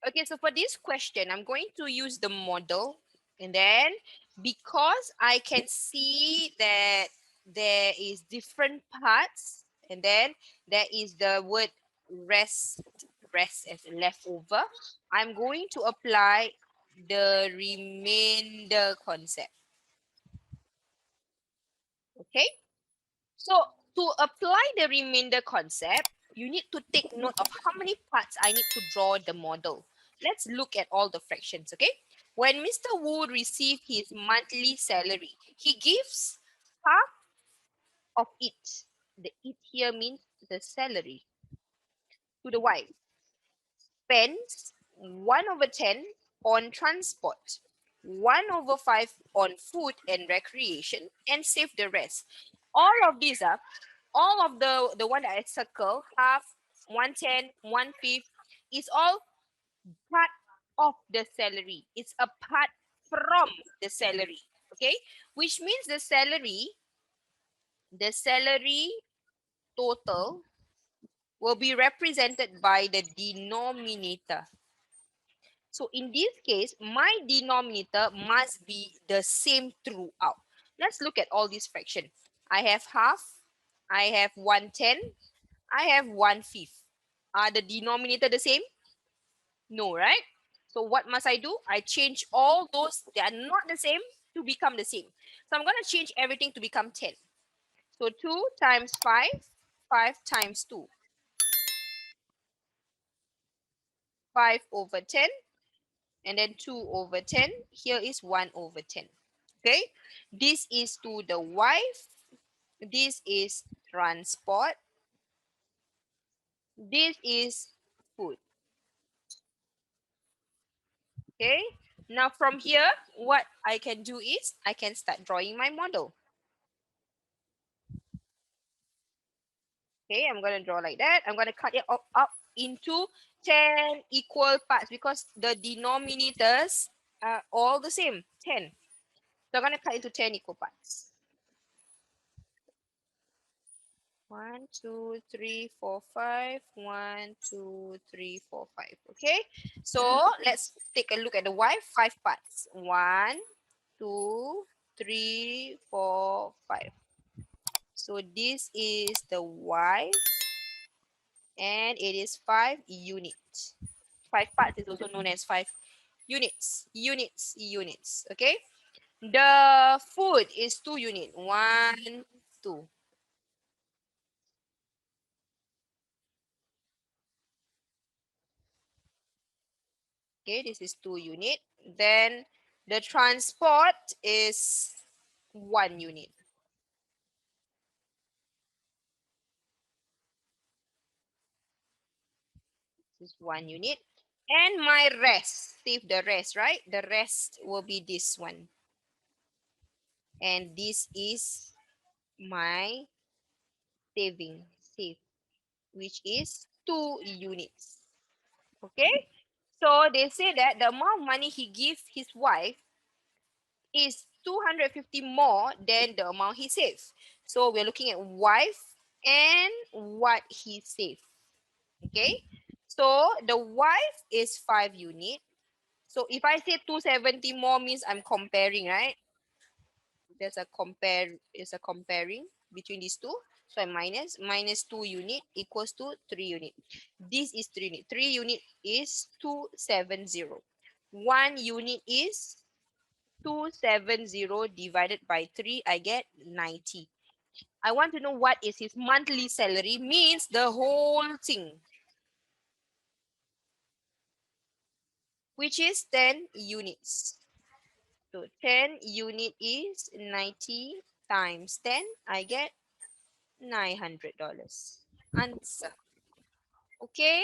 Okay, so for this question, I'm going to use the model. And then because I can see that there is different parts, and then there is the word rest, rest as leftover, I'm going to apply the remainder concept. Okay, so to apply the remainder concept, you need to take note of how many parts I need to draw the model. Let's look at all the fractions, okay? When Mr. Wu received his monthly salary, he gives half of it. The it here means the salary to the wife. Spends 1 over 10 on transport, 1 over 5 on food and recreation, and save the rest. All of these are all of the one that I circle, half, 110, 1/5, is all part of the salary. It's a part from the salary. Okay, which means the salary total will be represented by the denominator. So in this case, my denominator must be the same throughout. Let's look at all these fractions. I have half, I have 110, I have 1/5. Are the denominator the same? No, right? So what must I do? I change all those that are not the same to become the same. So I'm going to change everything to become 10. So 2 times 5, 5 times 2. 5 over 10, and then 2 over 10. Here is 1 over 10. Okay, this is to the wife, this is transport, this is food. Okay, now from here, what I can do is I can start drawing my model. Okay, I'm going to draw like that. I'm going to cut it up into 10 equal parts because the denominators are all the same, 10. So I'm going to cut into 10 equal parts. 1, 2, 3, 4, 5. 1, 2, 3, 4, 5. Okay, so let's take a look at the y. 5 parts. 1, 2, 3, 4, 5. So this is the y, and it is 5 units. 5 parts is also known as 5 units. Units. Okay, the food is 2 units. 1, 2. Okay, this is 2 unit. Then the transport is 1 unit. This is 1 unit. And my rest, save the rest, right? The rest will be this one. And this is my save, which is 2 units. Okay, so they say that the amount of money he gives his wife is 250 more than the amount he saves. So we're looking at wife and what he saved. Okay, so the wife is 5 unit. So if I say 270 more means I'm comparing, right? There's a comparing between these two. So I minus 2 unit equals to 3 unit. This is 3 unit. 3 unit is 270. 1 unit is 270 divided by 3, I get 90. I want to know what is his monthly salary, means the whole thing, which is 10 units. So 10 unit is 90 times 10, I get $900. Answer. Okay.